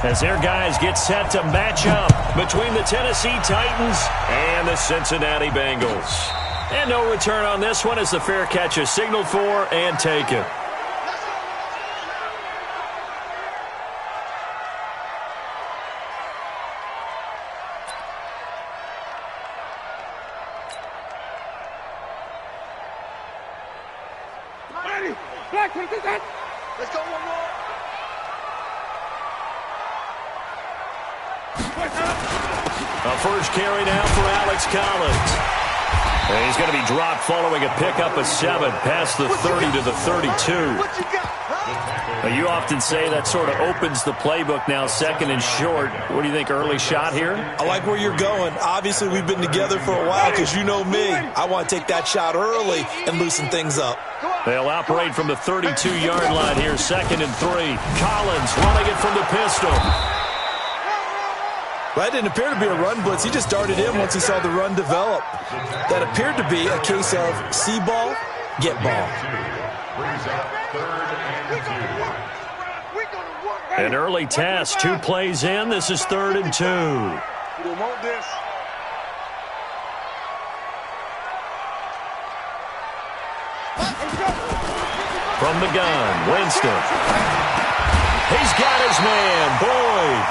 as their guys get set to match up between the Tennessee Titans and the Cincinnati Bengals. And no return on this one as the fair catch is signaled for and taken. Let's go one more. A first carry now for Alex Collins. And he's going to be dropped following a pickup of 7 past the 30 to the 32. Now, you often say that sort of opens the playbook now, second and short. What do you think, early shot here? I like where you're going. Obviously, we've been together for a while because you know me. I want to take that shot early and loosen things up. They'll operate from the 32-yard line here, second and 3. Collins running it from the pistol. That didn't appear to be a run blitz. He just darted in once he saw the run develop. That appeared to be a case of see ball, get ball. An early test, 2 plays in. This is 3rd and 2. From the gun, Winston. He's got his man, Boyd.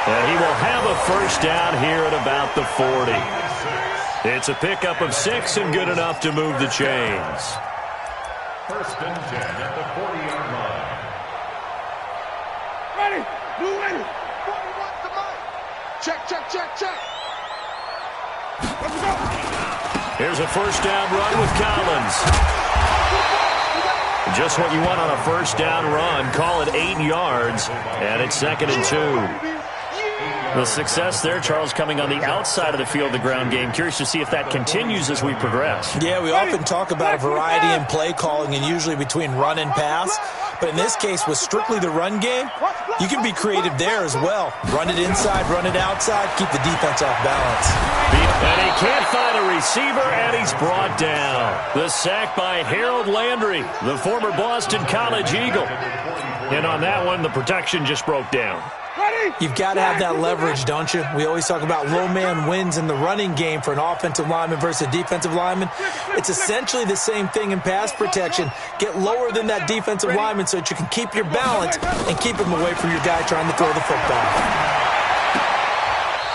And he will have a first down here at about the 40. It's a pickup of 6 and good enough to move the chains. 1st and 10 at the 40-yard line. Ready, blue ready. 41 to mine. Check. Let's go. Here's a first down run with Collins. Just what you want on a first down run. Call it 8 yards, and it's 2nd and 2. The success there, Charles, coming on the outside of the field, the ground game. Curious to see if that continues as we progress. Yeah, we often talk about a variety in play calling and usually between run and pass. But in this case, with strictly the run game, you can be creative there as well. Run it inside, run it outside, keep the defense off balance. And he can't find a receiver, and he's brought down. The sack by Harold Landry, the former Boston College Eagle. And on that one, the protection just broke down. You've got to have that leverage, don't you? We always talk about low man wins in the running game for an offensive lineman versus a defensive lineman. It's essentially the same thing in pass protection. Get lower than that defensive lineman so that you can keep your balance and keep him away from your guy trying to throw the football.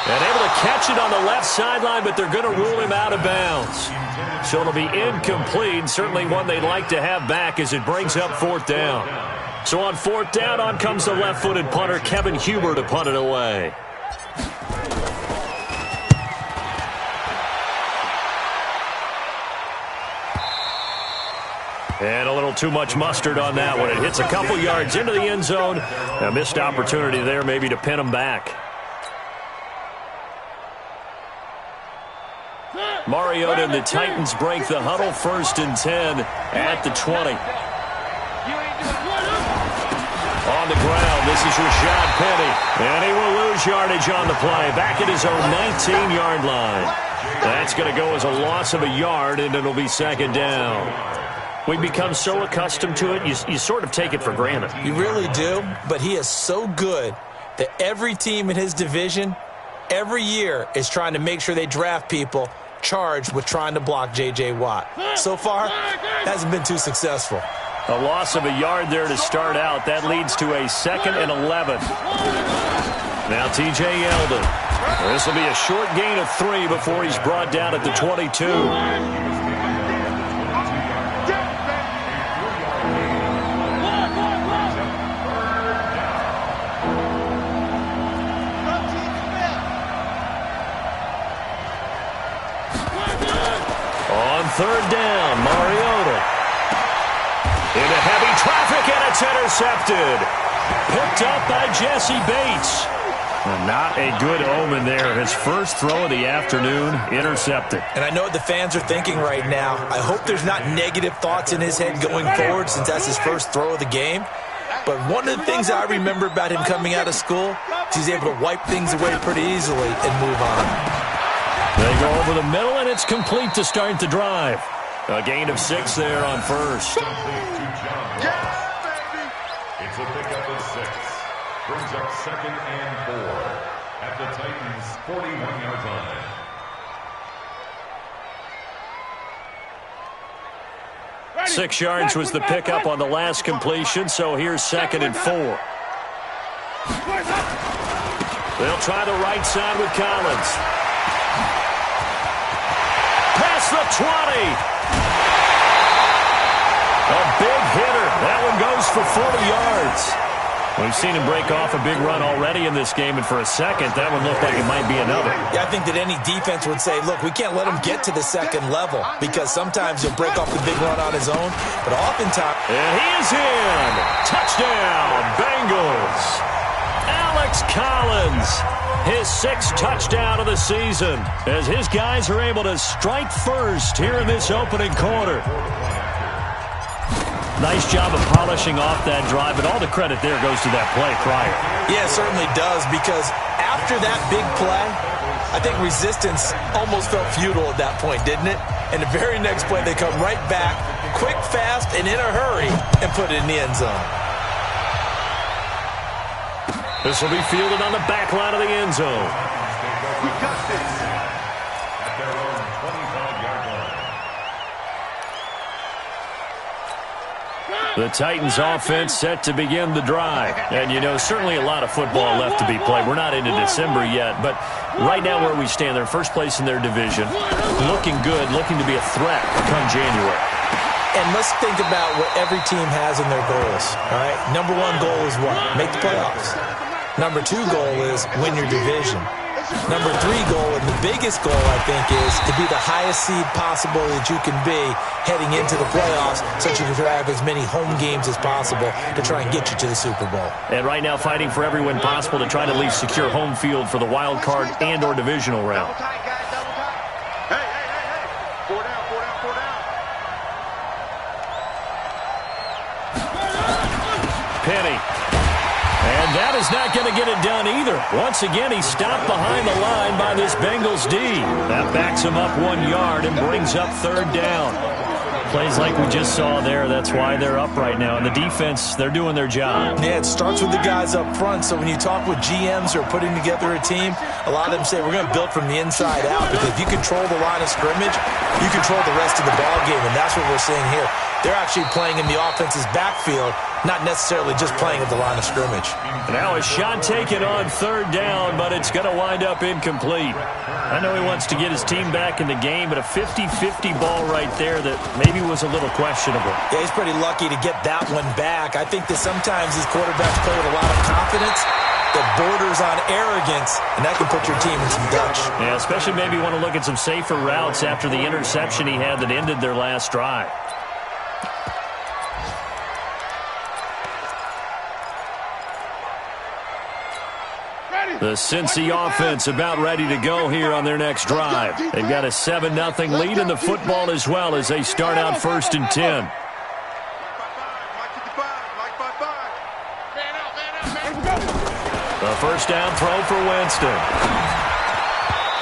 And able to catch it on the left sideline, but they're going to rule him out of bounds. So it'll be incomplete, certainly one they'd like to have back as it brings up 4th down. So on 4th down, on comes the left-footed punter, Kevin Huber, to punt it away. And a little too much mustard on that one. It hits a couple yards into the end zone. A missed opportunity there maybe to pin him back. Mariota and the Titans break the huddle, 1st and 10 at the 20. On the ground, this is Rashad Penny. And he will lose yardage on the play. Back at his own 19-yard line. That's going to go as a loss of a yard, and it'll be 2nd down. We've become so accustomed to it, you sort of take it for granted. You really do, but he is so good that every team in his division, every year, is trying to make sure they draft people charged with trying to block J.J. Watt. So far, hasn't been too successful. A loss of a yard there to start out. That leads to a 2nd and 11. Now T.J. Yeldon. This will be a short gain of 3 before he's brought down at the 22. On 3rd down, Mariota. Into heavy traffic, and it's intercepted. Picked up by Jesse Bates. And not a good omen there. His first throw of the afternoon, intercepted. And I know what the fans are thinking right now. I hope there's not negative thoughts in his head going forward since that's his first throw of the game. But one of the things I remember about him coming out of school is he's able to wipe things away pretty easily and move on. They go over the middle, and it's complete to start the drive. A gain of 6 there on 1st. It's a pickup of 6. brings up 2nd and 4 at the Titans' 41-yard line. Ready. 6 yards was the pickup on the last completion, so here's 2nd and 4. They'll try the right side with Collins. Past the 20. A big hitter. That one goes for 40 yards. We've seen him break off a big run already in this game, and for a second, that one looked like it might be another. Yeah, I think that any defense would say, look, we can't let him get to the second level, because sometimes he'll break off the big run on his own, but oftentimes... And he is in! Touchdown, Bengals! Alex Collins, his 6th touchdown of the season, as his guys are able to strike first here in this opening quarter. Nice job of polishing off that drive, but all the credit there goes to that play prior. Yeah, it certainly does, because after that big play, I think resistance almost felt futile at that point, didn't it? And the very next play, they come right back, quick, fast, and in a hurry, and put it in the end zone. This will be fielded on the back line of the end zone. We got this. At their own 25-yard line. The Titans offense set to begin the drive. And, you know, certainly a lot of football left to be played. We're not into December yet, but right now where we stand, they're first place in their division. Looking good, looking to be a threat come January. And let's think about what every team has in their goals, all right? Number 1 goal is what? Make the playoffs. Number 2 goal is win your division. Number 3 goal, and the biggest goal, I think, is to be the highest seed possible that you can be heading into the playoffs, so that you can have as many home games as possible to try and get you to the Super Bowl. And right now fighting for every win possible to try to at least secure home field for the wild card and or divisional round. Hey. 4 down. Penny. And that is not going to get it done either. Once again, he's stopped behind the line by this Bengals D. That backs him up 1 yard and brings up 3rd down. Plays like we just saw there. That's why they're up right now. And the defense, they're doing their job. Yeah, it starts with the guys up front. So when you talk with GMs who are putting together a team, a lot of them say we're going to build from the inside out, because if you control the line of scrimmage, you control the rest of the ball game, and that's what we're seeing here. They're actually playing in the offense's backfield, not necessarily just playing at the line of scrimmage. Now a shot taken on 3rd down, but it's going to wind up incomplete. I know he wants to get his team back in the game, but a 50-50 ball right there that maybe was a little questionable. Yeah, he's pretty lucky to get that one back. I think that sometimes these quarterbacks play with a lot of confidence that borders on arrogance, and that can put your team in some Dutch. Yeah, especially maybe want to look at some safer routes after the interception he had that ended their last drive. The Cincy offense about ready to go here on their next drive. They've got a 7-0 lead in the football as well as they start out 1st and 10. The first down throw for Winston.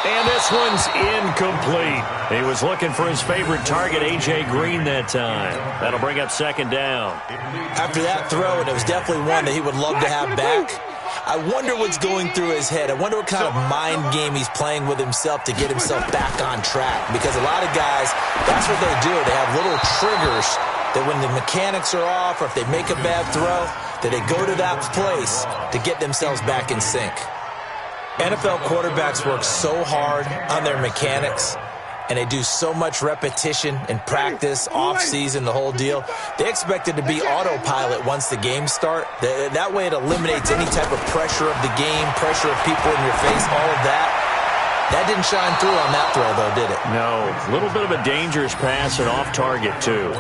And this one's incomplete. He was looking for his favorite target, A.J. Green, that time. That'll bring up 2nd down. After that throw, and it was definitely one that he would love to have back, I wonder what's going through his head. I wonder what kind of mind game he's playing with himself to get himself back on track. Because a lot of guys, that's what they do. They have little triggers that when the mechanics are off or if they make a bad throw, that they go to that place to get themselves back in sync. NFL quarterbacks work so hard on their mechanics, and they do so much repetition and practice, off-season, the whole deal. They expect it to be autopilot once the games start. That way it eliminates any type of pressure of the game, pressure of people in your face, all of that. That didn't shine through on that throw, though, did it? No. A little bit of a dangerous pass and off target, too.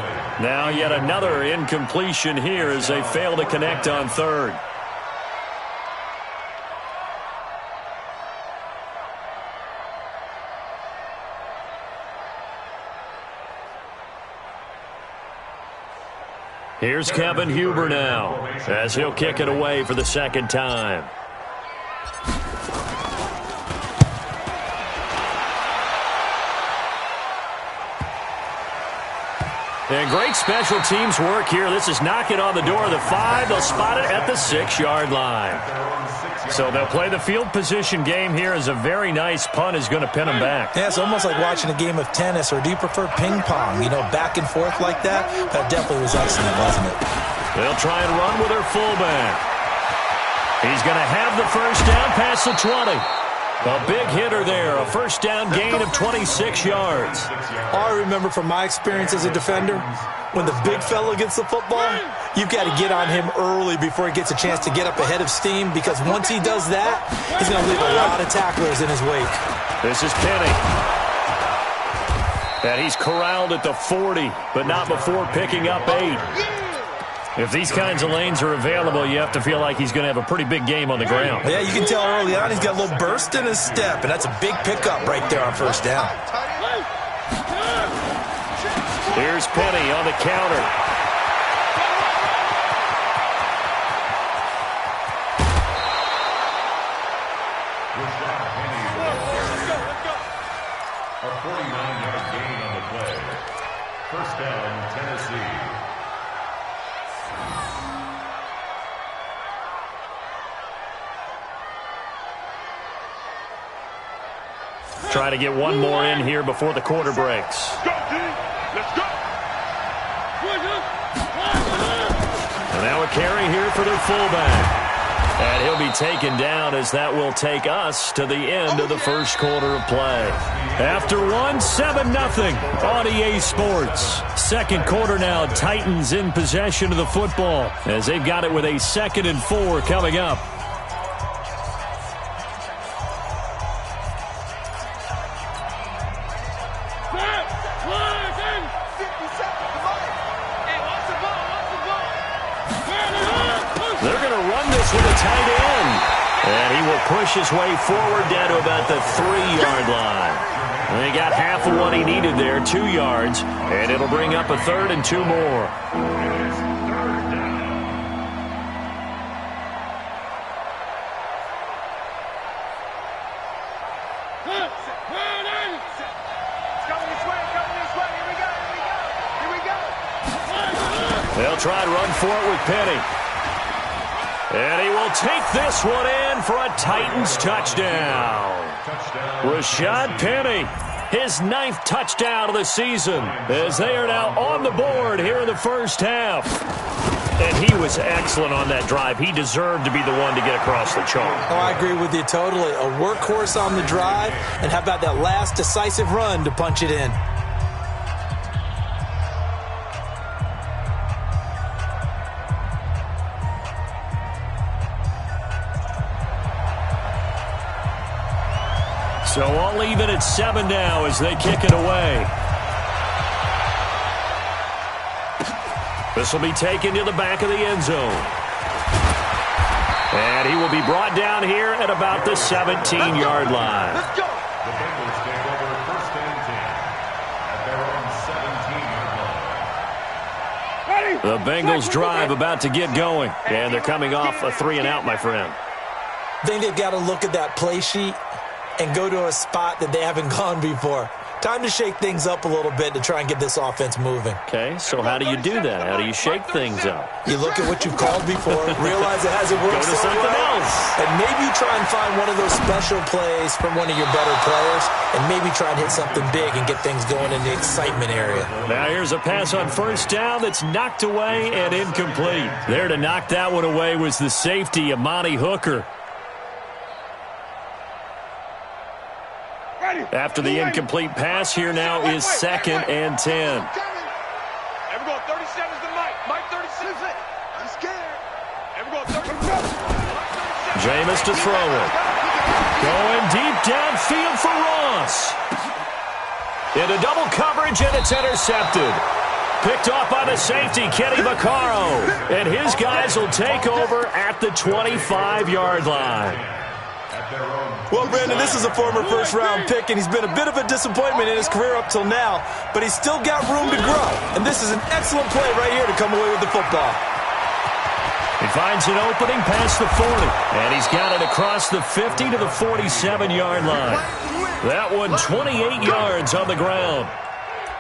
Now yet another incompletion here as they fail to connect on 3rd. Here's Kevin Huber now as he'll kick it away for the 2nd time. And great special teams work here. This is knocking on the door of the 5. They'll spot it at the 6-yard line. So they'll play the field position game here as a very nice punt is going to pin them back. Yeah, it's almost like watching a game of tennis, or do you prefer ping pong? You know, back and forth like that? That definitely was excellent, wasn't it? They'll try and run with their fullback. He's going to have the first down past the 20. A big hitter there, a first down gain of 26 yards. All I remember from my experience as a defender, when the big fella gets the football, you've got to get on him early before he gets a chance to get up ahead of steam, because once he does that, he's going to leave a lot of tacklers in his wake. This is Penny. And he's corralled at the 40, but not before picking up 8. If these kinds of lanes are available, you have to feel like he's going to have a pretty big game on the ground. Yeah, you can tell early on he's got a little burst in his step, and that's a big pickup right there on first down. Here's Penny on the counter. A 49-yard gain on the play. First down, Tennessee. Try to get one more in here before the quarter breaks. Let's go. And now a carry here for their fullback. And he'll be taken down as that will take us to the end of the first quarter of play. After one, 7-0 on EA Sports. Second quarter now, Titans in possession of the football as they've got it with a 2nd and 4 coming up. They're going to run this with a tight end. And he will push his way forward down to about the 3-yard line. And he got half of what he needed there, 2 yards. And it'll bring up a 3rd and 2 more. They'll try and run for it with Penny. And he will take this one in for a Titans touchdown. Rashad Penny, his 9th touchdown of the season, as they are now on the board here in the first half. And he was excellent on that drive. He deserved to be the one to get across the chalk. Oh, I agree with you totally. A workhorse on the drive, and how about that last decisive run to punch it in? So all even at 7 now as they kick it away. This will be taken to the back of the end zone. And he will be brought down here at about the 17-yard line. Let's go. The Bengals take over first and 10 at their own 17-yard line. The Bengals drive about to get going. And they're coming off a 3-and-out, my friend. I think they've got to look at that play sheet and go to a spot that they haven't gone before. Time to shake things up a little bit to try and get this offense moving. Okay, so how do you do that? How do you shake things up? You look at what you've called before, realize it hasn't worked Go to so something well, else. and maybe you try and find one of those special plays from one of your better players, and maybe try and hit something big and get things going in the excitement area. Now here's a pass on first down that's knocked away and incomplete. There to knock that one away was the safety, Amani Hooker. After the incomplete pass, here now is 2nd and 10. Everyone, 37's the Mike. Mike 36. I'm scared. Everyone, 37. Jameis to throw it. Going deep downfield for Ross. Into double coverage, and it's intercepted. Picked off by the safety, Kenny Vaccaro. And his guys will take over at the 25-yard line. Well, Brandon, this is a former first-round pick, and he's been a bit of a disappointment in his career up till now, but he's still got room to grow, and this is an excellent play right here to come away with the football. He finds an opening past the 40, and he's got it across the 50 to the 47-yard line. That one 28 yards on the ground.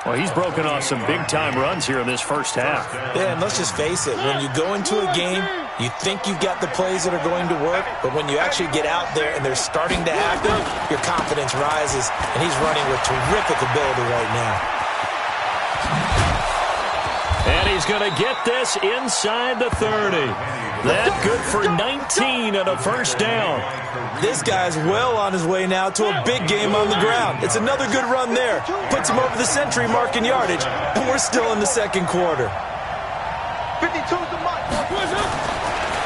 Well, he's broken off some big-time runs here in this first half. Yeah, and let's just face it. When you go into a game, you think you've got the plays that are going to work, but when you actually get out there and they're starting to happen, your confidence rises, and he's running with terrific ability right now. And he's going to get this inside the 30. That good for 19 and a first down. This guy's well on his way now to a big game on the ground. It's another good run there. Puts him over the century mark in yardage, and we're still in the second quarter. 52's the mark.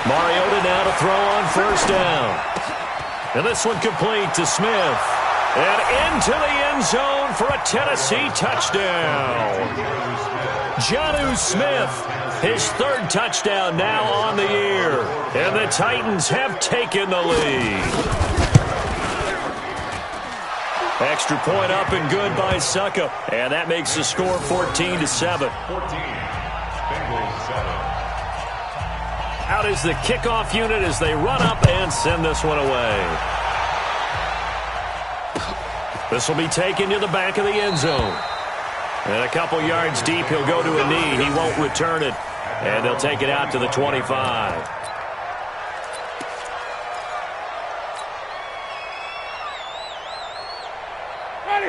Mariota now to throw on first down. And this one complete to Smith. And into the end zone for a Tennessee touchdown. Jonnu Smith, his third touchdown now on the year. And the Titans have taken the lead. Extra point up and good by Suckup. And that makes the score 14-7. Out is the kickoff unit as they run up and send this one away. This will be taken to the back of the end zone. And a couple yards deep, he'll go to a knee. He won't return it. And they'll take it out to the 25.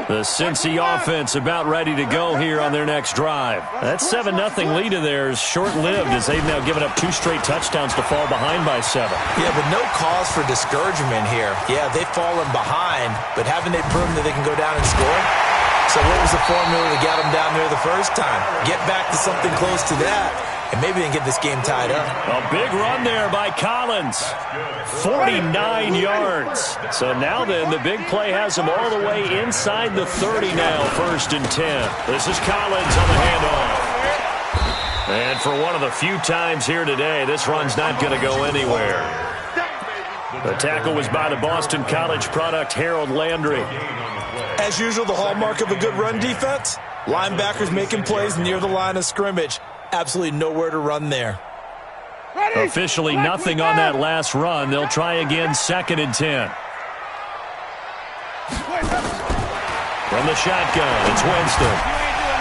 The Cincy offense about ready to go here on their next drive. That 7-0 lead of theirs short-lived as they've now given up 2 straight touchdowns to fall behind by 7. Yeah, but no cause for discouragement here. Yeah, they've fallen behind, but haven't they proven that they can go down and score? So what was the formula that got them down there the first time? Get back to something close to that, and maybe they can get this game tied up. A big run there by Collins. 49 yards. So now then, the big play has him all the way inside the 30 now, 1st and 10. This is Collins on the handoff. And for one of the few times here today, this run's not going to go anywhere. The tackle was by the Boston College product, Harold Landry. As usual, the hallmark of a good run defense, linebackers making plays near the line of scrimmage. Absolutely nowhere to run there. Officially nothing on that last run. They'll try again, 2nd and 10. From the shotgun, it's Winston.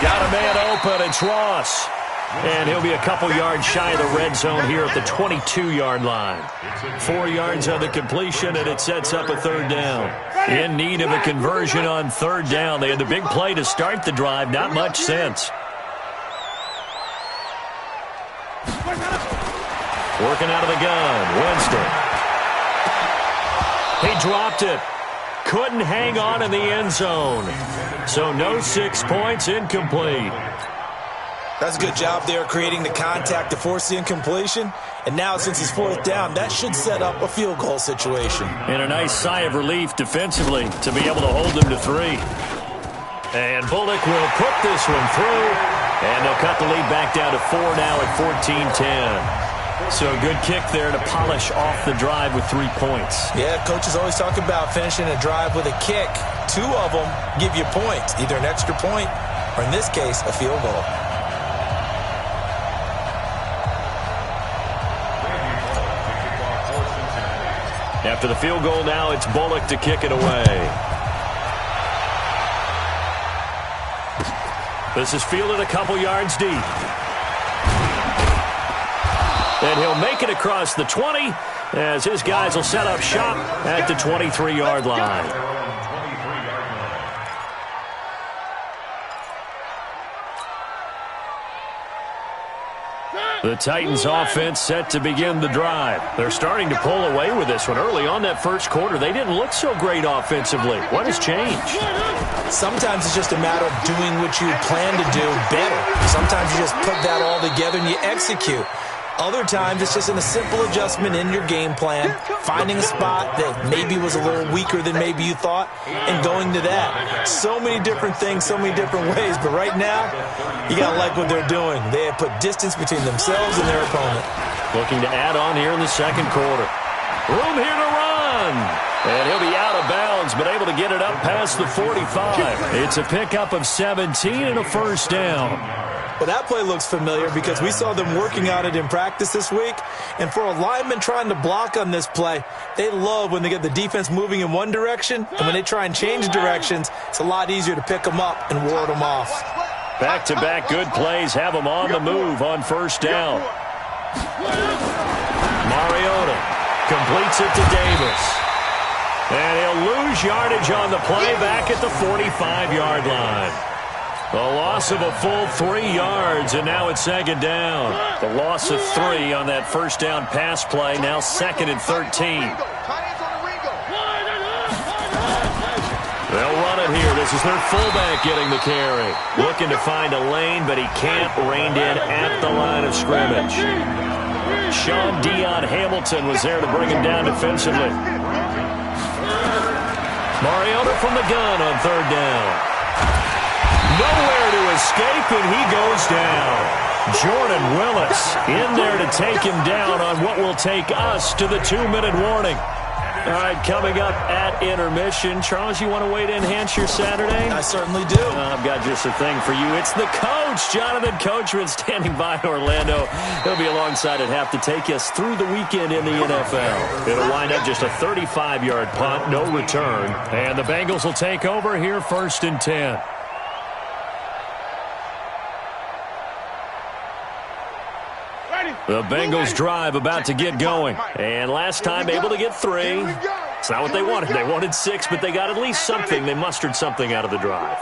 Got a man open, it's Ross. And he'll be a couple yards shy of the red zone here at the 22-yard line. 4 yards on the completion, and it sets up a 3rd down. In need of a conversion on 3rd down. They had the big play to start the drive. Not much sense. Working out of the gun, Winston. He dropped it. Couldn't hang on in the end zone. So no 6 points, incomplete. That's a good job there creating the contact to force the incompletion. And now since it's 4th down, that should set up a field goal situation. And a nice sigh of relief defensively to be able to hold them to 3. And Bullock will put this one through. And they'll cut the lead back down to 4 now at 14-10. So a good kick there to polish off the drive with 3 points. Yeah, coaches always talk about finishing a drive with a kick. 2 of them give you points, either an extra point or, in this case, a field goal. After the field goal now, it's Bullock to kick it away. This is fielded a couple yards deep. And he'll make it across the 20 as his guys will set up shop at the 23-yard line. The Titans offense set to begin the drive. They're starting to pull away with this one. Early on that first quarter, they didn't look so great offensively. What has changed? Sometimes it's just a matter of doing what you plan to do better. Sometimes you just put that all together and you execute. Other times, it's just in a simple adjustment in your game plan, finding a spot that maybe was a little weaker than maybe you thought, and going to that. So many different things, so many different ways, but right now, you got to like what they're doing. They have put distance between themselves and their opponent. Looking to add on here in the second quarter. Room here to run. And he'll be out of bounds, but able to get it up past the 45. It's a pickup of 17 and a first down. Well, that play looks familiar because we saw them working on it in practice this week. And for a lineman trying to block on this play, they love when they get the defense moving in one direction. And when they try and change directions, it's a lot easier to pick them up and ward them off. Back-to-back good plays have them on the move on first down. Mariota completes it to Davis. And he'll lose yardage on the play back at the 45-yard line. A loss of a full 3 yards, and now it's second down. The loss of 3 on that first down pass play, now second and 13. They'll run it here. This is their fullback getting the carry. Looking to find a lane, but he can't. Reined in at the line of scrimmage. Sean Dion Hamilton was there to bring him down defensively. Mariota from the gun on third down. Nowhere to escape, and he goes down. Jordan Willis in there to take him down on what will take us to the 2-minute warning. All right, coming up at intermission. Charles, you want to wait to enhance your Saturday? I certainly do. I've got just a thing for you. It's the coach, Jonathan Coachman, standing by Orlando. He'll be alongside at half to take us through the weekend in the NFL. It'll wind up just a 35-yard punt, no return. And the Bengals will take over here first and 10. The Bengals drive about to get going. And last time able to get 3. It's not what they wanted. They wanted 6, but they got at least something. They mustered something out of the drive.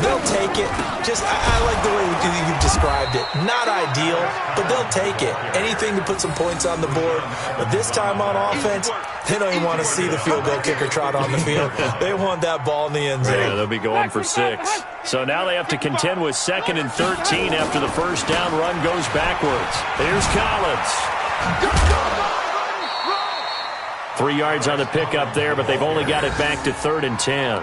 They'll take it. I like the way you described it. Not ideal, but they'll take it. Anything to put some points on the board. But this time on offense, they don't even want to see the field goal kicker trot on the field. They want that ball in the end zone. Yeah, they'll be going for 6. So now they have to contend with second and 13 after the first down run goes backwards. Here's Collins. 3 yards on the pickup there, but they've only got it back to third and 10.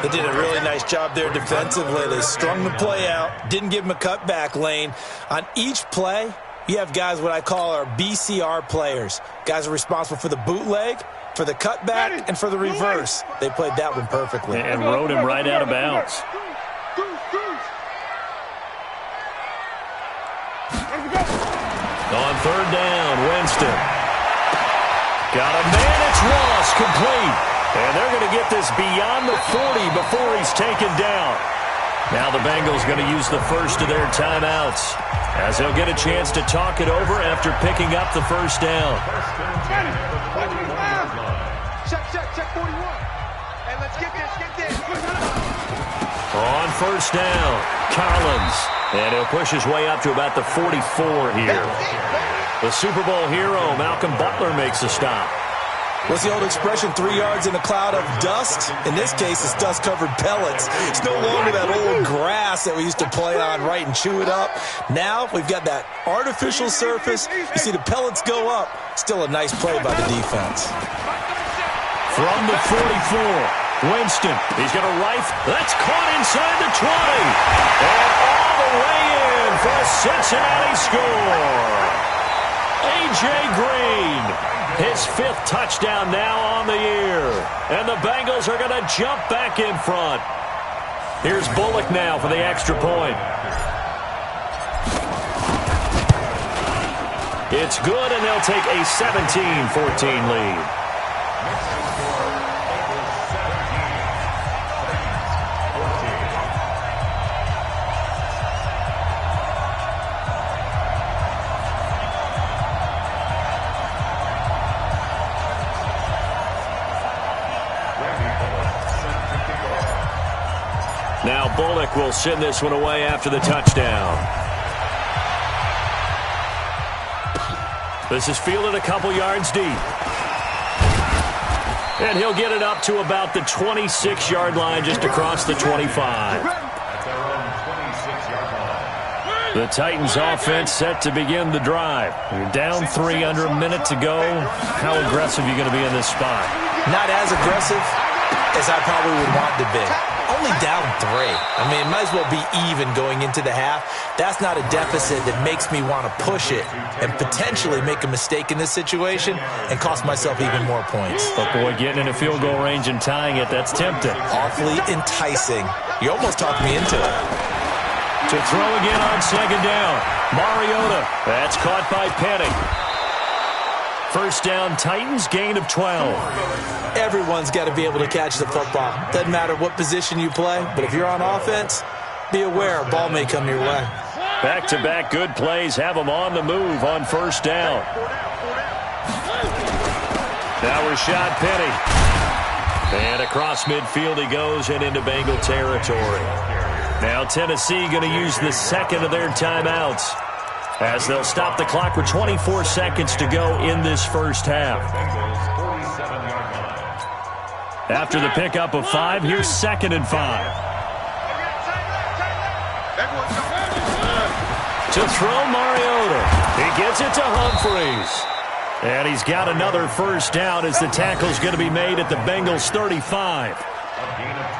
They did a really nice job there defensively. They strung the play out, didn't give him a cutback lane. On each play, you have guys what I call our BCR players. Guys are responsible for the bootleg, for the cutback, and for the reverse. They played that one perfectly. And rode him right out of bounds. On third down, Winston. Got a man, it's Ross, complete. And they're going to get this beyond the 40 before he's taken down. Now the Bengals going to use the first of their timeouts, as they'll get a chance to talk it over after picking up the first down. Check 41. And let's get this. On first down, Collins. And he'll push his way up to about the 44 here. The Super Bowl hero, Malcolm Butler, makes a stop. What's the old expression, 3 yards in a cloud of dust? In this case, it's dust-covered pellets. It's no longer that old grass that we used to play on, right, and chew it up. Now we've got that artificial surface. You see the pellets go up. Still a nice play by the defense. From the 44, Winston. He's going to rifle. That's caught inside the 20. And all the way in for a Cincinnati score. A.J. Green, his 5th touchdown now on the year. And the Bengals are going to jump back in front. Here's Bullock now for the extra point. It's good, and they'll take a 17-14 lead. Now Bullock will send this one away after the touchdown. This is fielded a couple yards deep. And he'll get it up to about the 26-yard line, just across the 25. The Titans offense set to begin the drive. You're down 3 under a minute to go. How aggressive are you going to be in this spot? Not as aggressive as I probably would want to be. Only down 3. I mean, it might as well be even going into the half. That's not a deficit that makes me want to push it and potentially make a mistake in this situation and cost myself even more points. But, boy, getting in a field goal range and tying it, that's tempting. Awfully enticing. You almost talked me into it. To throw again on second down. Mariota. That's caught by Penny. First down, Titans, gain of 12. Everyone's got to be able to catch the football. Doesn't matter what position you play, but if you're on offense, be aware, a ball may come your way. Back-to-back good plays have them on the move on first down. Now Rashad Penny. And across midfield he goes and into Bengal territory. Now Tennessee going to use the second of their timeouts as they'll stop the clock with 24 seconds to go in this first half. After the pickup of 5, here's 2nd and 5. To throw Mariota. He gets it to Humphreys. And he's got another first down as the tackle's going to be made at the Bengals 35.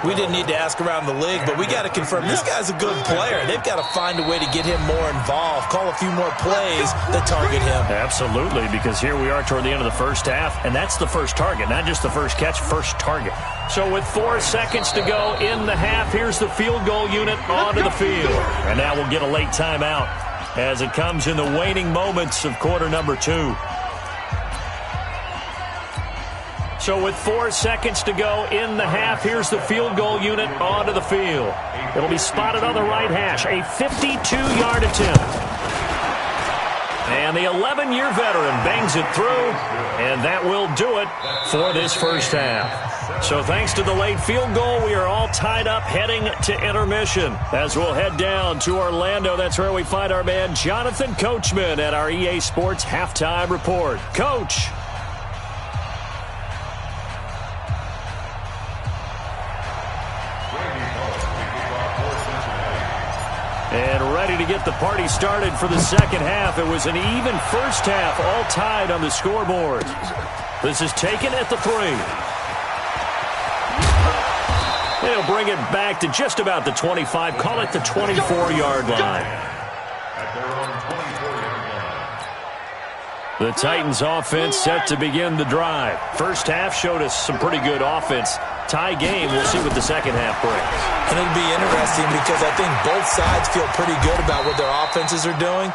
We didn't need to ask around the league, but we got to confirm this guy's a good player. They've got to find a way to get him more involved, call a few more plays that target him. Absolutely, because here we are toward the end of the first half, and that's the first target, not just the first catch, first target. So with 4 seconds to go in the half, here's the field goal unit onto the field. And now we'll get a late timeout as it comes in the waning moments of quarter number 2. So with 4 seconds to go in the half, here's the field goal unit onto the field. It'll be spotted on the right hash, a 52-yard attempt. And the 11-year veteran bangs it through, and that will do it for this first half. So thanks to the late field goal, we are all tied up heading to intermission. As we'll head down to Orlando, that's where we find our man Jonathan Coachman at our EA Sports Halftime Report. Coach. And ready to get the party started for the second half. It was an even first half, all tied on the scoreboard. This is taken at the 3. They'll bring it back to just about the 25, call it the 24-yard line. The Titans offense set to begin the drive. First half showed us some pretty good offense. Tie game, we'll see what the second half brings. And it'll be interesting because I think both sides feel pretty good about what their offenses are doing.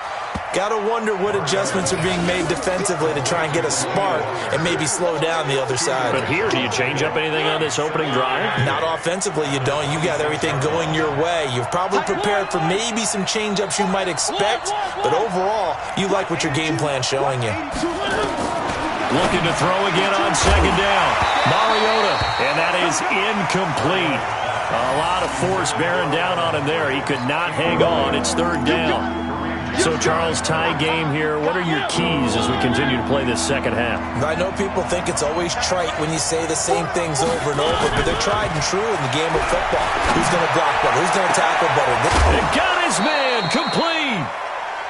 Got to wonder what adjustments are being made defensively to try and get a spark and maybe slow down the other side. But here, do you change up anything on this opening drive? Not offensively, you don't. You got everything going your way. You've probably prepared for maybe some change-ups you might expect, but overall, you like what your game plan's showing you. Looking to throw again on second down. Mariota, and that is incomplete. A lot of force bearing down on him there. He could not hang on. It's third down. So, Charles, tie game here. What are your keys as we continue to play this second half? I know people think it's always trite when you say the same things over and over, but they're tried and true in the game of football. Who's going to block better? Who's going to tackle better? They got his man complete.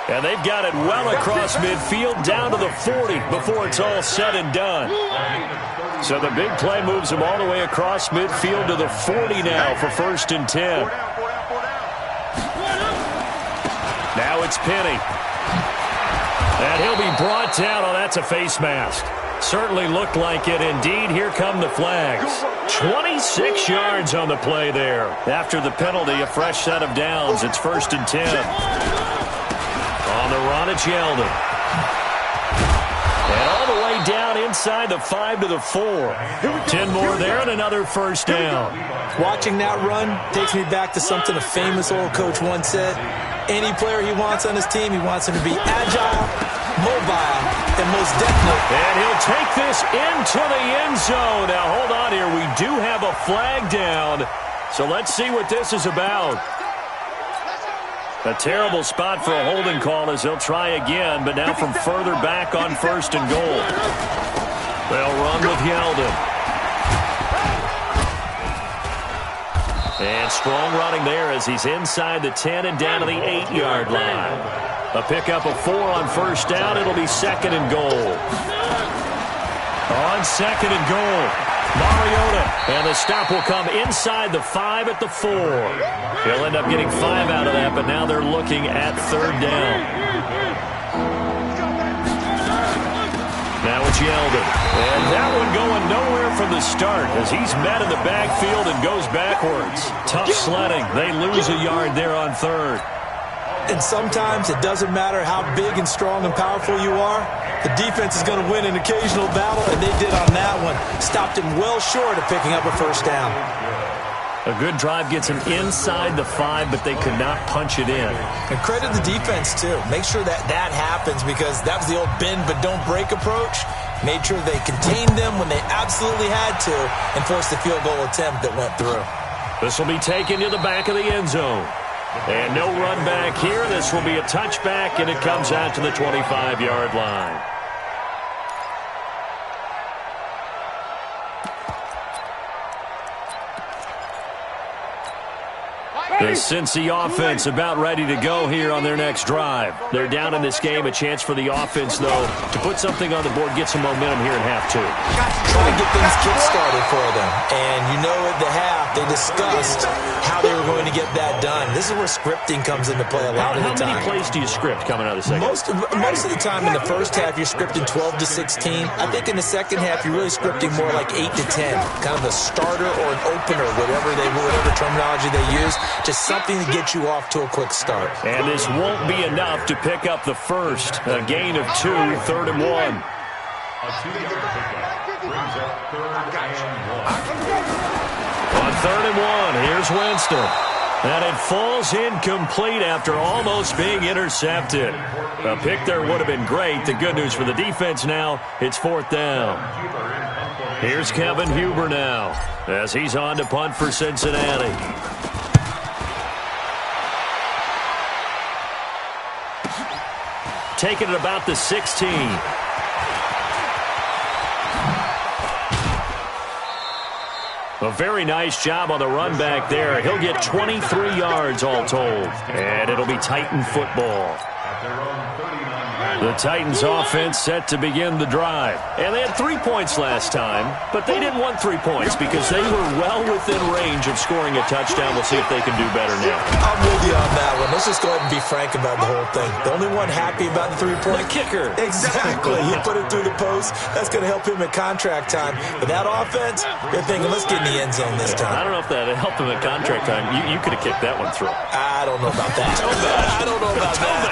And they've got it well across midfield down to the 40 before it's all said and done. So the big play moves him all the way across midfield to the 40 now for 1st and 10. Now it's Penny. And he'll be brought down. Oh, that's a face mask. Certainly looked like it. Indeed, here come the flags. 26 yards on the play there. After the penalty, a fresh set of downs. It's 1st and 10. On the run, it's Yeldon. And all the way down inside the 5 to the 4. 10 more there and another first down. Watching that run takes me back to something a famous old coach once said. Any player he wants on his team, he wants him to be agile, mobile, and most definitely. And he'll take this into the end zone. Now, hold on here. We do have a flag down. So let's see what this is about. A terrible spot for a holding call as they'll try again, but now from further back on 1st and goal. They'll run with Yeldon. And strong running there as he's inside the 10 and down to the 8-yard line. A pickup of 4 on first down. It'll be 2nd and goal. On 2nd and goal. Mariota, and the stop will come inside the 5 at the 4. He'll end up getting 5 out of that, but now they're looking at 3rd down. Now it's Yeldon, and that one going nowhere from the start as he's met in the backfield and goes backwards. Tough sledding. They lose a yard there on 3rd. And sometimes it doesn't matter how big and strong and powerful you are. The defense is going to win an occasional battle, and they did on that one. Stopped him well short of picking up a first down. A good drive gets them inside the 5, but they could not punch it in. And credit the defense, too. Make sure that happens, because that was the old bend but don't break approach. Made sure they contained them when they absolutely had to and forced the field goal attempt that went through. This will be taken to the back of the end zone. And no run back here. This will be a touchback, and it comes out to the 25-yard line. The Cincy offense about ready to go here on their next drive. They're down in this game. A chance for the offense, though, to put something on the board, get some momentum here in half 2. Try to get things kick-started for them. And you know at the half, they discussed how they were going to get that done. This is where scripting comes into play a lot of the time. How many plays do you script coming out of the second? Most of the time in the first half, you're scripting 12 to 16. I think in the second half, you're really scripting more like 8 to 10. Kind of a starter or an opener, whatever terminology they use. Just something to get you off to a quick start. And this won't be enough to pick up the first. A gain of 2, 3rd and 1. A 2-yard pickup brings up 3rd and 1. On 3rd and 1, here's Winston. And it falls incomplete after almost being intercepted. A pick there would have been great. The good news for the defense now, it's 4th down. Here's Kevin Huber now as he's on to punt for Cincinnati. Taking it about the 16. A very nice job on the run back there. He'll get 23 yards all told. And it'll be Titan football. The Titans offense set to begin the drive. And they had 3 points last time, but they didn't want 3 points because they were well within range of scoring a touchdown. We'll see if they can do better now. I'm with you on that one. Let's just go ahead and be frank about the whole thing. The only one happy about the 3-point. The kicker. Exactly. You put it through the post. That's going to help him at contract time. But that offense, they're thinking, let's get in the end zone this time. I don't know if that helped him at contract time. You could have kicked that one through. I don't know about that. I don't know about that.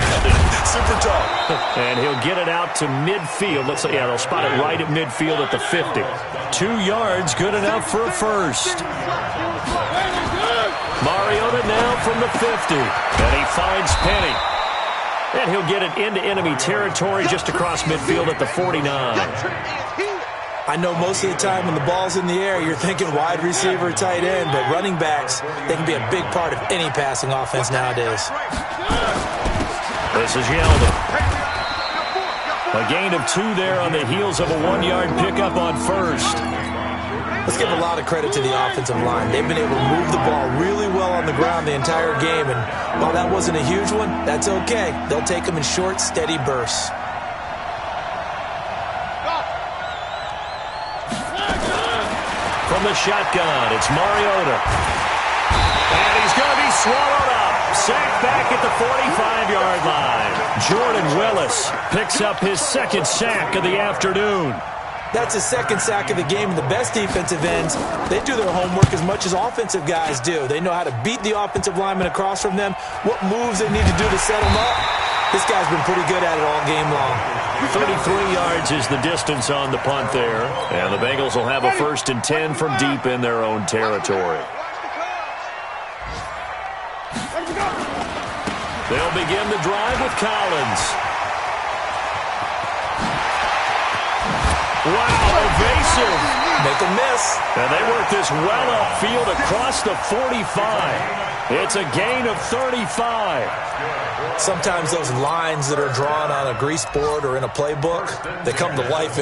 Super tall. And he'll get it out to midfield. They'll spot it right at midfield at the 50. 2 yards, good enough for a first. Mariota now from the 50. And he finds Penny. And he'll get it into enemy territory just across midfield at the 49. I know most of the time when the ball's in the air, you're thinking wide receiver, tight end, but running backs, they can be a big part of any passing offense nowadays. This is Yeldon. A gain of 2 there on the heels of a 1-yard pickup on first. Let's give a lot of credit to the offensive line. They've been able to move the ball really well on the ground the entire game, and while that wasn't a huge one, that's okay. They'll take them in short, steady bursts. From the shotgun, it's Mariota. And he's going to be swallowed up. Sacked back at the 45-yard line. Jordan Willis picks up his 2nd sack of the afternoon. That's his 2nd sack of the game, and the best defensive ends, they do their homework as much as offensive guys do. They know how to beat the offensive lineman across from them, what moves they need to do to set them up. This guy's been pretty good at it all game long. 33 yards is the distance on the punt there. And the Bengals will have a 1st and 10 from deep in their own territory. They'll begin the drive with Collins. Wow, evasive. Make a miss. And they work this well upfield across the 45. It's a gain of 35. Sometimes those lines that are drawn on a grease board or in a playbook, they come to life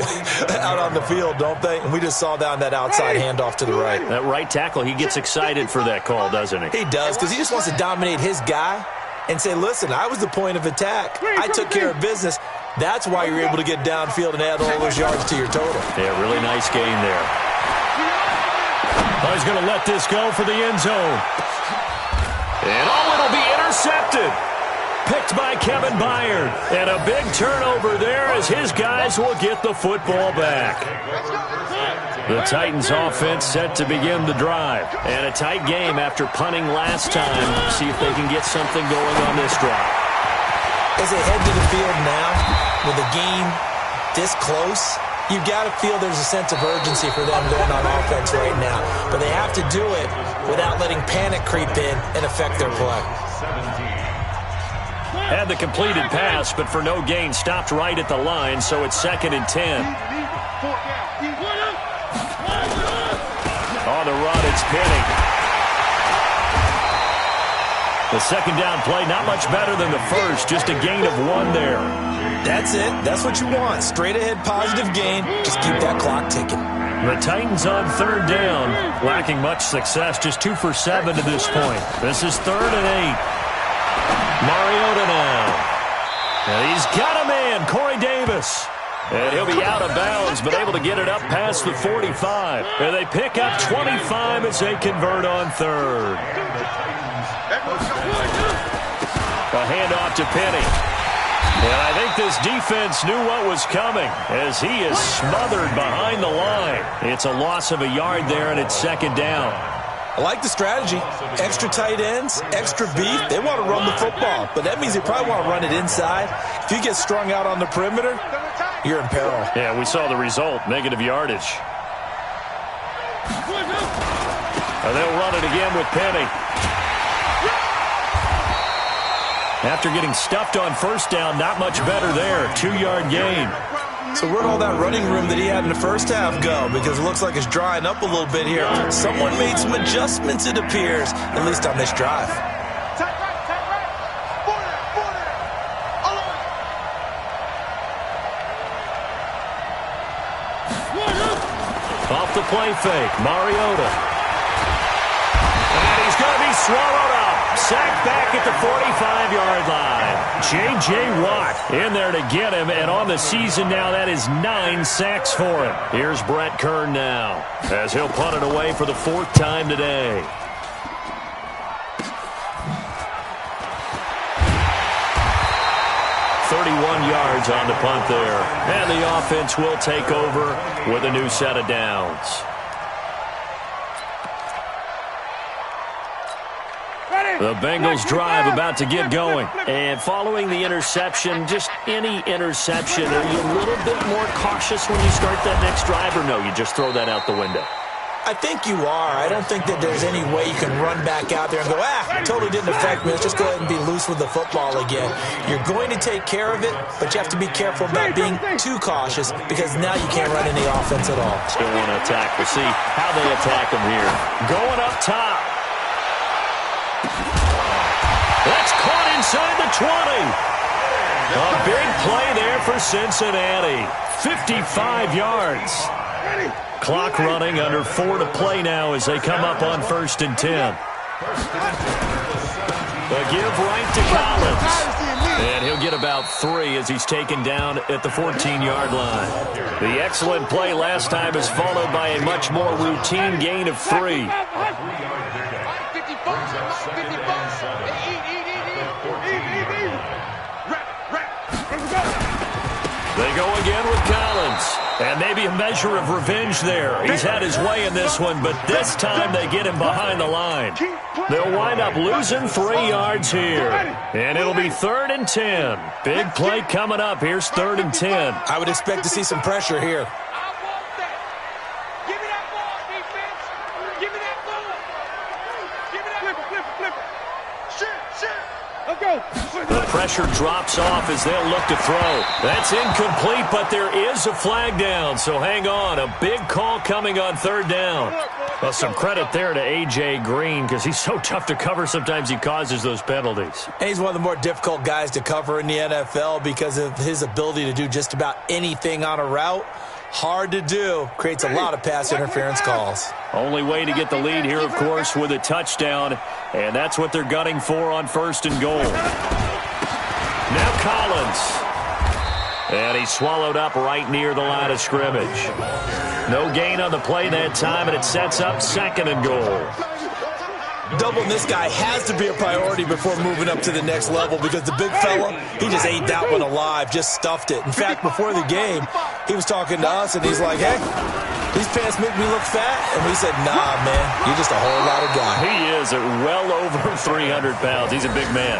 out on the field, don't they? And we just saw down that outside handoff to the right. That right tackle, he gets excited for that call, doesn't he? He does, because he just wants to dominate his guy and say, listen, I was the point of attack. I took care of business. That's why you're able to get downfield and add all those yards to your total. Yeah, really nice gain there. Oh, he's going to let this go for the end zone. And it'll be intercepted. Picked by Kevin Byard. And a big turnover there as his guys will get the football back. The Titans offense set to begin the drive. And a tight game after punting last time. See if they can get something going on this drive. As they head to the field now, with a game this close, You've got to feel there's a sense of urgency for them going on offense right now. But they have to do it without letting panic creep in and affect their play. Had the completed pass, but for no gain, stopped right at the line, so it's 2nd and 10. On the run, it's Penny. The second down play, not much better than the first, just a gain of 1 there. That's it. That's what you want. Straight ahead positive gain. Just keep that clock ticking. The Titans on 3rd down, lacking much success, just 2 for 7 to this point. This is 3rd and 8. Mariota now. And he's got a man, Corey Davis. And he'll be out of bounds, but able to get it up past the 45. And they pick up 25 as they convert on 3rd. A handoff to Penny. And I think this defense knew what was coming as he is smothered behind the line. It's a loss of a yard there, and it's 2nd down. I like the strategy. Extra tight ends, extra beef. They want to run the football, but that means they probably want to run it inside. If you get strung out on the perimeter, you're in peril. Yeah, we saw the result, negative yardage. And they'll run it again with Penny. After getting stuffed on 1st down, not much better there. 2-yard gain. So where'd all that running room that he had in the first half go? Because it looks like it's drying up a little bit here. Someone made some adjustments, it appears, at least on this drive. Off the play fake, Mariota. And he's going to be swallowed up. Sacked back at the 45-yard line. J.J. Watt in there to get him, and on the season now, that is 9 sacks for him. Here's Brett Kern now, as he'll punt it away for the 4th time today. Yards on the punt there. And the offense will take over with a new set of downs. The Bengals drive about to get going. And following the interception, just any interception, are you a little bit more cautious when you start that next drive, or no, you just throw that out the window? I think you are. I don't think that there's any way you can run back out there and go, it totally didn't affect me. Let's just go ahead and be loose with the football again. You're going to take care of it, but you have to be careful about being too cautious because now you can't run any offense at all. Still want to attack. We'll see how they attack them here. Going up top. That's caught inside the 20. A big play there for Cincinnati. 55 yards. Clock running, under 4 to play now as they come up on 1st and 10. A give right to Collins. And he'll get about 3 as he's taken down at the 14-yard line. The excellent play last time is followed by a much more routine gain of 3. They go again with Collins. And maybe a measure of revenge there. He's had his way in this one, but this time they get him behind the line. They'll wind up losing 3 yards here. And it'll be 3rd and 10. Big play coming up. Here's 3rd and 10. I would expect to see some pressure here. The pressure drops off as they'll look to throw. That's incomplete, but there is a flag down, so hang on. A big call coming on 3rd down. Well, some credit there to A.J. Green because he's so tough to cover. Sometimes he causes those penalties. And he's one of the more difficult guys to cover in the NFL because of his ability to do just about anything on a route. Hard to do. Creates a lot of pass interference calls. Only way to get the lead here, of course, with a touchdown. And that's what they're gunning for on 1st and goal. Now Collins. And he's swallowed up right near the line of scrimmage. No gain on the play that time, and it sets up 2nd and goal. Doubling this guy has to be a priority before moving up to the next level because the big fella, he just ate that one alive, just stuffed it. In fact, before the game, he was talking to us, and he's like, hey, these pants make me look fat. And we said, nah, man, you're just a whole lot of guy. He is at well over 300 pounds. He's a big man.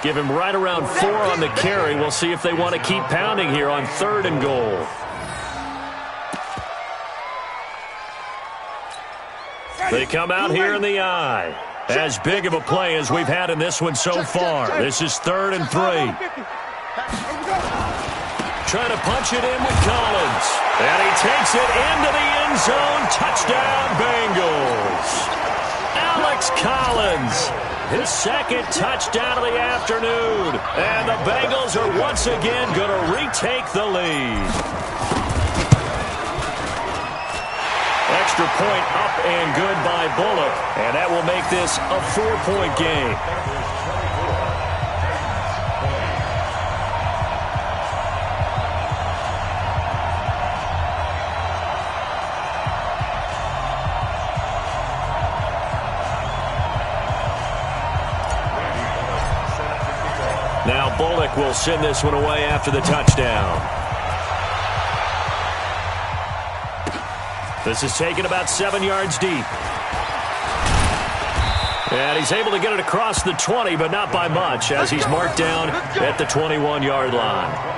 Give him right around 4 on the carry. We'll see if they want to keep pounding here on 3rd and goal. They come out here in the eye. As big of a play as we've had in this one so far. This is 3rd and 3. Trying to punch it in with Collins. And he takes it into the end zone. Touchdown, Bengals. Alex Collins, his 2nd touchdown of the afternoon. And the Bengals are once again going to retake the lead. Extra point up and good by Bullock. And that will make this a 4-point game. Now Bullock will send this one away after the touchdown. This is taken about 7 yards deep. And he's able to get it across the 20, but not by much, as he's marked down at the 21-yard line.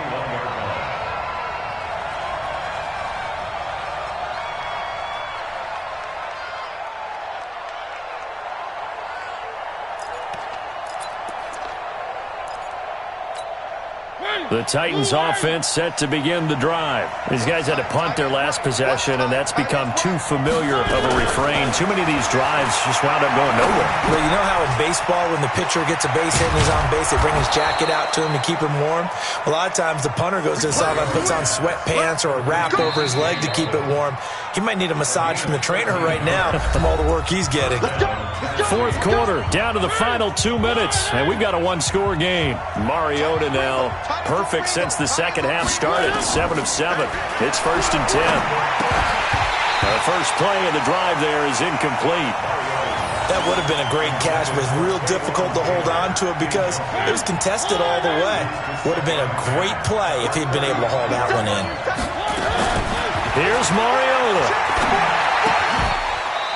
The Titans offense set to begin the drive. These guys had to punt their last possession, and that's become too familiar of a refrain. Too many of these drives just wound up going nowhere. Well, you know how in baseball, when the pitcher gets a base hit and he's on base, they bring his jacket out to him to keep him warm? A lot of times the punter goes to the sideline, puts on sweatpants or a wrap over his leg to keep it warm. He might need a massage from the trainer right now from all the work he's getting. 4th quarter, down to the final 2 minutes, and we've got a 1-score game. Mariota now perfect since the second half started, 7 of 7. It's 1st and 10. The first play of the drive there is incomplete. That would have been a great catch, but it's real difficult to hold on to it because it was contested all the way. Would have been a great play if he'd been able to haul that one in. Here's Mariota.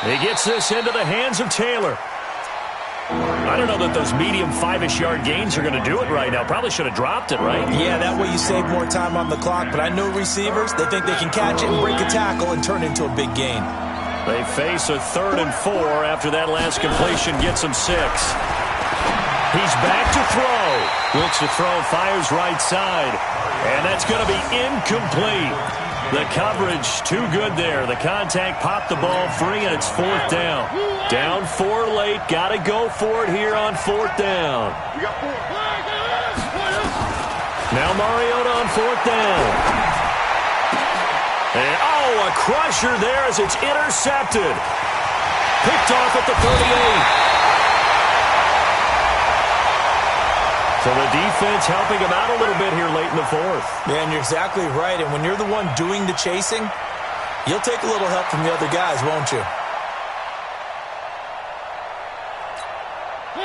He gets this into the hands of Taylor. I don't know that those medium 5-ish yard gains are going to do it right now. Probably should have dropped it, right? Yeah, that way you save more time on the clock. But I know receivers, they think they can catch it and break a tackle and turn it into a big gain. They face a 3rd and 4 after that last completion gets them 6. He's back to throw. Looks to throw, fires right side. And that's going to be incomplete. The coverage too good there. The contact popped the ball free, and it's 4th down. Down 4 late. Got to go for it here on 4th down. Now Mariota on 4th down. And, a crusher there as it's intercepted. Picked off at the 38. So the defense helping him out a little bit here late in the 4th. Yeah, and you're exactly right. And when you're the one doing the chasing, you'll take a little help from the other guys, won't you?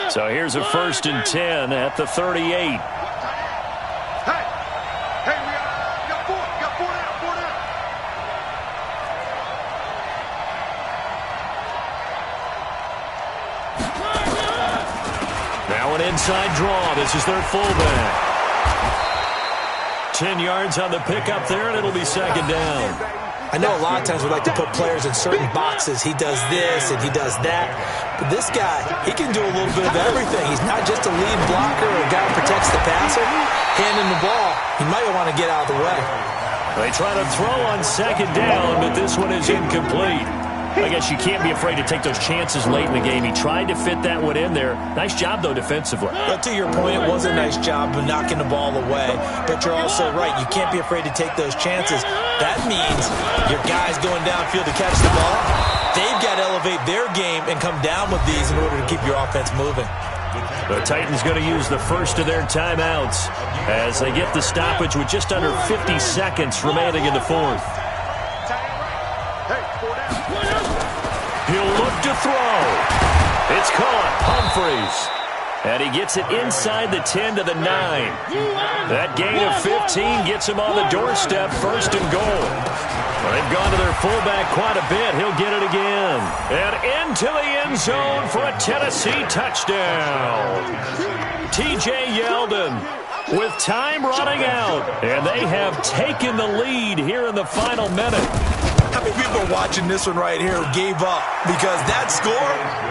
So here's a 1st and 10 at the 38. Inside draw. This is their fullback. 10 yards on the pickup there, and it'll be 2nd down. I know a lot of times we like to put players in certain boxes. He does this and he does that. But this guy, he can do a little bit of everything. He's not just a lead blocker or a guy who protects the passer. Handing the ball, he might want to get out of the way. They try to throw on 2nd down, but this one is incomplete. I guess you can't be afraid to take those chances late in the game. He tried to fit that one in there. Nice job, though, defensively. But to your point, it was a nice job of knocking the ball away. But you're also right. You can't be afraid to take those chances. That means your guys going downfield to catch the ball, they've got to elevate their game and come down with these in order to keep your offense moving. The Titans going to use the first of their timeouts as they get the stoppage with just under 50 seconds remaining in the 4th. He'll look to throw. It's caught. Humphreys. And he gets it inside the 10 to the 9. That gain of 15 gets him on the doorstep, 1st and goal. Well, they've gone to their fullback quite a bit. He'll get it again. And into the end zone for a Tennessee touchdown. T.J. Yeldon with time running out. And they have taken the lead here in the final minute. I mean, we people watching this one right here who gave up because that score,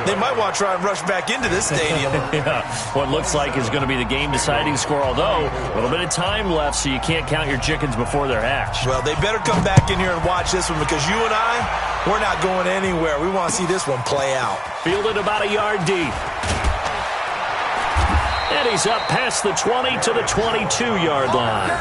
they might want to try and rush back into this stadium. Yeah, what looks like is going to be the game-deciding score, although a little bit of time left, so you can't count your chickens before they're hatched. Well, they better come back in here and watch this one because you and I, we're not going anywhere. We want to see this one play out. Fielded about a yard deep. And he's up past the 20 to the 22-yard line.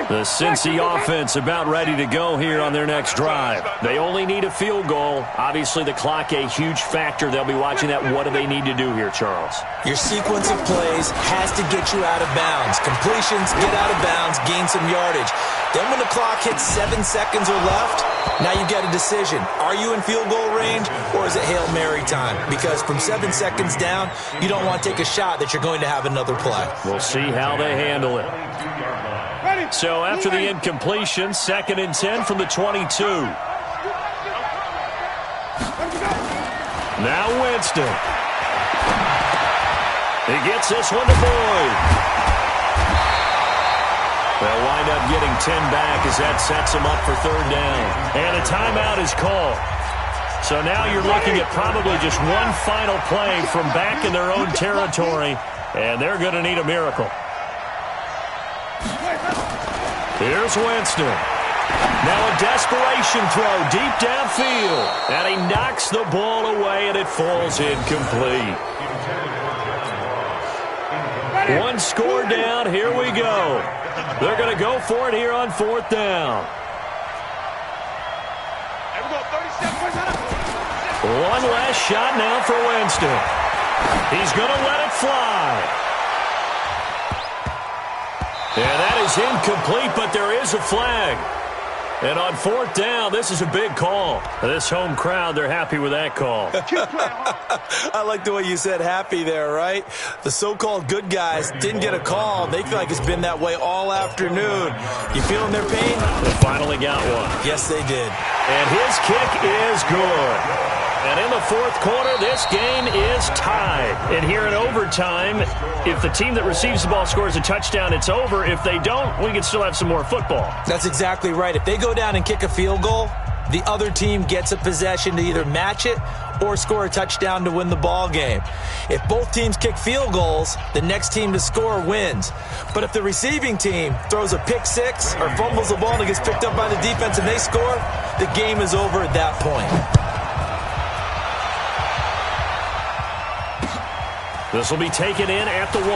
The Cincy offense about ready to go here on their next drive. They only need a field goal. Obviously, the clock a huge factor. They'll be watching that. What do they need to do here, Charles? Your sequence of plays has to get you out of bounds. Completions, get out of bounds, gain some yardage. Then when the clock hits 7 seconds or left, now you get a decision. Are you in field goal range or is it Hail Mary time? Because from 7 seconds down, you don't want to take a shot that you're going to have another play. We'll see how they handle it. So after the incompletion, 2nd and 10 from the 22. Now Winston. He gets this one to Boyd. They'll wind up getting 10 back as that sets them up for 3rd down. And a timeout is called. So now you're looking at probably just one final play from back in their own territory, and they're going to need a miracle. Here's Winston. Now a desperation throw deep downfield. And he knocks the ball away, and it falls incomplete. One score down. Here we go. They're going to go for it here on 4th down. One last shot now for Winston. He's going to let it fly. And that is incomplete, but there is a flag. And on 4th down, this is a big call. This home crowd, they're happy with that call. I like the way you said happy there, right? The so-called good guys didn't get a call. They feel like it's been that way all afternoon. You feeling their pain? They finally got one. Yes, they did. And his kick is good. And in the 4th quarter, this game is tied. And here in overtime, if the team that receives the ball scores a touchdown, it's over. If they don't, we can still have some more football. That's exactly right. If they go down and kick a field goal, the other team gets a possession to either match it or score a touchdown to win the ball game. If both teams kick field goals, the next team to score wins. But if the receiving team throws a pick six or fumbles the ball and it gets picked up by the defense and they score, the game is over at that point. This will be taken in at the 1.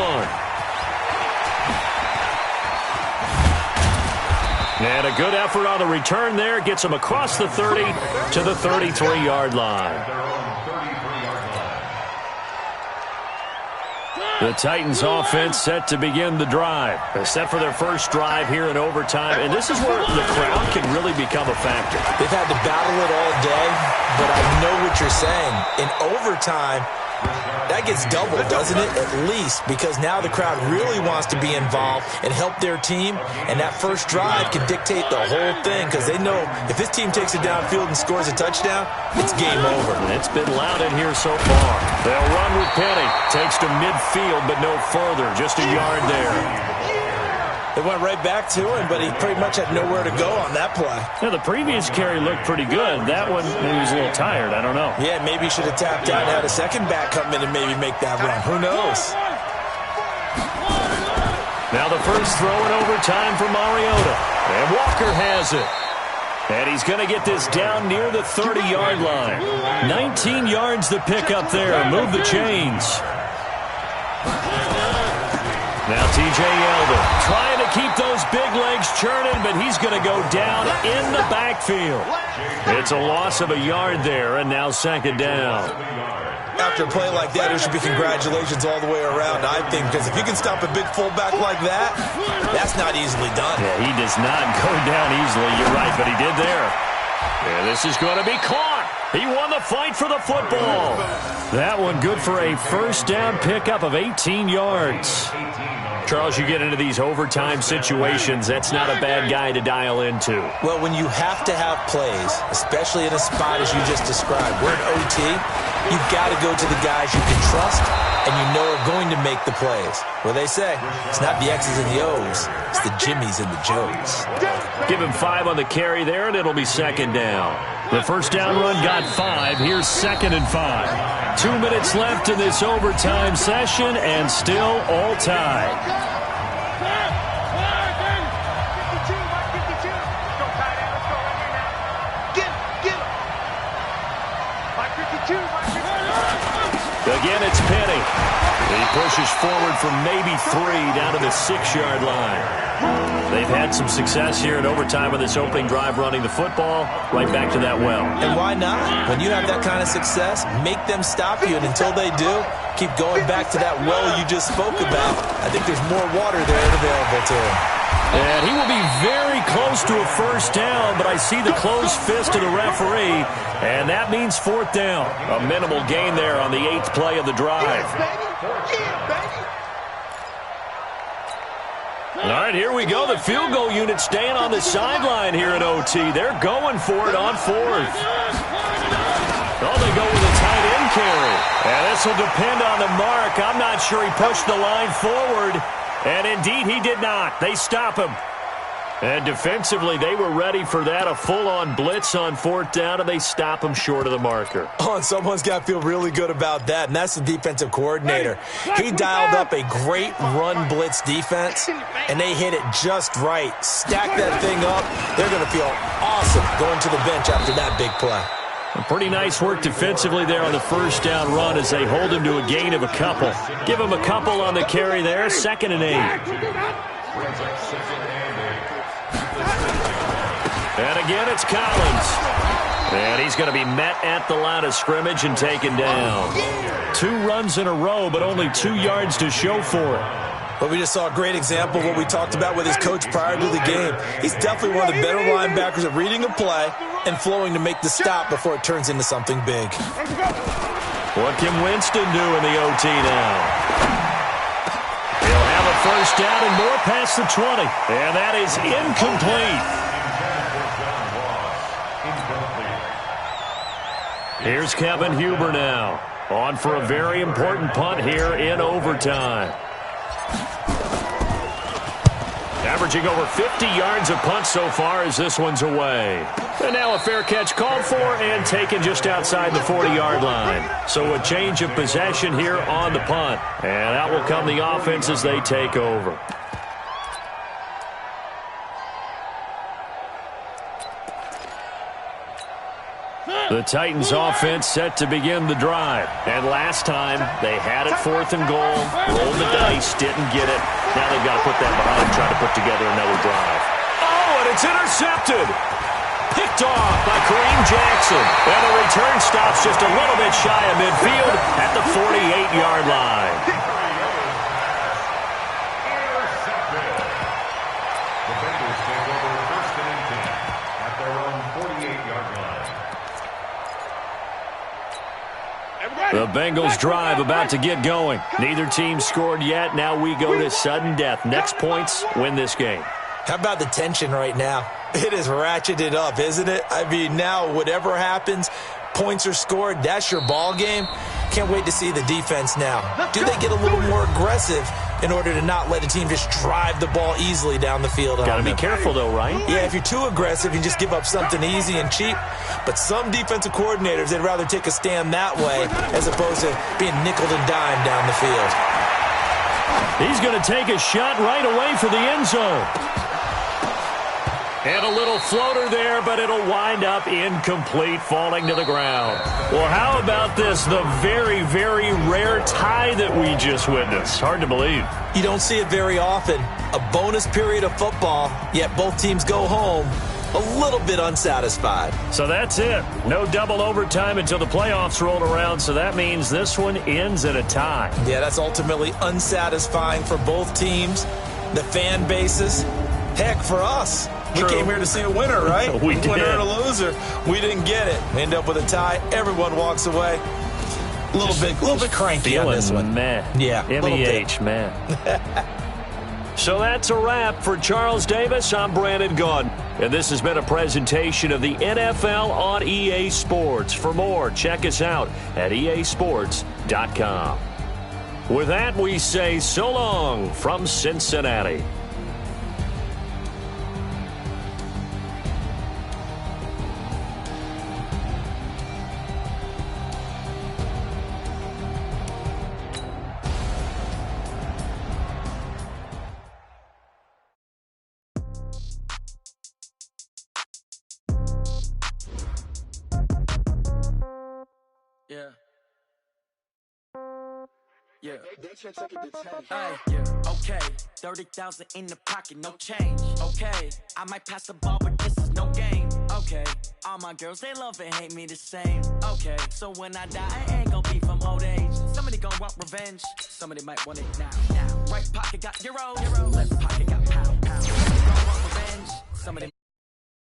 And a good effort on the return there. Gets him across the 30 to the 33-yard line. The Titans offense set to begin the drive. They're set for their first drive here in overtime. And this is where the crowd can really become a factor. They've had to battle it all day, but I know what you're saying. In overtime, that gets doubled, doesn't it? At least, because now the crowd really wants to be involved and help their team, and that first drive can dictate the whole thing because they know if this team takes it downfield and scores a touchdown, it's game over. And it's been loud in here so far. They'll run with Penny. Takes to midfield, but no further. Just a yard there. They went right back to him, but he pretty much had nowhere to go on that play. Yeah, the previous carry looked pretty good. That one, maybe he was a little tired. I don't know. Yeah, maybe he should have tapped out and had a second back come in and maybe make that run. Who knows? Now the first throw in overtime for Mariota. And Walker has it. And he's going to get this down near the 30-yard line. 19 yards to pick up there. Move the chains. Now T.J. Yeldon trying to keep those big legs churning, but he's going to go down in the backfield. It's a loss of a yard there, and now 2nd down. After a play like that, there should be congratulations all the way around, I think, because if you can stop a big fullback like that, that's not easily done. Yeah, he does not go down easily. You're right, but he did there. Yeah, this is going to be caught. He won the fight for the football. That one good for a first down pickup of 18 yards. Charles, you get into these overtime situations, that's not a bad guy to dial into. Well, when you have to have plays, especially in a spot as you just described, we're in OT, You've got to go to the guys you can trust and you know are going to make the plays. Well, they say it's not the X's and the O's, it's the Jimmies and the Joes. Give him 5 on the carry there, and it'll be second down. The first down run got 5. Here's 2nd and 5. 2 minutes left in this overtime session, and still all tied. Again, it's Penny. He pushes forward from maybe 3 down to the 6-yard line. They've had some success here in overtime on this opening drive running the football right back to that well. And why not? When you have that kind of success, make them stop you, and until they do, keep going back to that well you just spoke about. I think there's more water there available to him. And he will be very close to a first down, but I see the closed fist of the referee, and that means 4th down. A minimal gain there on the 8th play of the drive. All right, here we go. The field goal unit staying on the sideline here at OT. They're going for it on 4th. Oh, they go with a tight end carry. And this will depend on the mark. I'm not sure he pushed the line forward. And indeed, he did not. They stop him. And defensively, they were ready for that, a full-on blitz on 4th down, and they stop him short of the marker. Oh, and someone's got to feel really good about that, and that's the defensive coordinator. He dialed up a great run blitz defense, and they hit it just right. Stack that thing up. They're going to feel awesome going to the bench after that big play. Pretty nice work defensively there on the first down run as they hold him to a gain of a couple. Give him a couple on the carry there, 2nd and 8. And again, it's Collins. And he's going to be met at the line of scrimmage and taken down. 2 runs in a row, but only 2 yards to show for it. But we just saw a great example of what we talked about with his coach prior to the game. He's definitely one of the better linebackers at reading a play and flowing to make the stop before it turns into something big. What can Winston do in the OT now? He'll have a first down and more past the 20. And that is incomplete. Here's Kevin Huber now. On for a very important punt here in overtime. Averaging over 50 yards a punt so far as this one's away. And now a fair catch called for and taken just outside the 40-yard line. So a change of possession here on the punt. And out will come the offense as they take over. The Titans offense set to begin the drive. And last time, they had it 4th and goal, rolled the dice, didn't get it. Now they've got to put that behind them, try to put together another drive. Oh, and it's intercepted. Picked off by Kareem Jackson. And the return stops just a little bit shy of midfield at the 48-yard line. The Bengals take over 1st and 10 at their own 48-yard line. The Bengals drive about to get going. Neither team scored yet. Now we go to sudden death. Next points win this game. How about the tension right now? It is ratcheted up, isn't it? I mean, now whatever happens, points are scored, that's your ball game. Can't wait to see the defense now. Do they get a little more aggressive in order to not let the team just drive the ball easily down the field? Got to be careful, though, right? Yeah, if you're too aggressive, you just give up something easy and cheap. But some defensive coordinators, they'd rather take a stand that way as opposed to being nickeled and dimed down the field. He's going to take a shot right away for the end zone. And a little floater there, but it'll wind up incomplete, falling to the ground. Well, how about this? The very, very rare tie that we just witnessed. Hard to believe. You don't see it very often. A bonus period of football, yet both teams go home a little bit unsatisfied. So that's it. No double overtime until the playoffs roll around, so that means this one ends in a tie. Yeah, that's ultimately unsatisfying for both teams, the fan bases. Heck, for us. True. We came here to see a winner, right? We did. Winner and a loser. We didn't get it. We end up with a tie. Everyone walks away. A little bit cranky on this one. Meh. Yeah, M-E-H, man. So that's a wrap. For Charles Davis, I'm Brandon Gaudin. And this has been a presentation of the NFL on EA Sports. For more, check us out at easports.com. With that, we say so long from Cincinnati. Yeah. Yeah. Okay. 30,000 in the pocket, no change. Okay. I might pass the ball, but this is no game. Okay. All my girls, they love and hate me the same. Okay. So when I die, I ain't gonna be from old age. Somebody gonna want revenge. Somebody might want it now. Right pocket got euro. Left pocket got pound. Somebody gonna want revenge. Somebody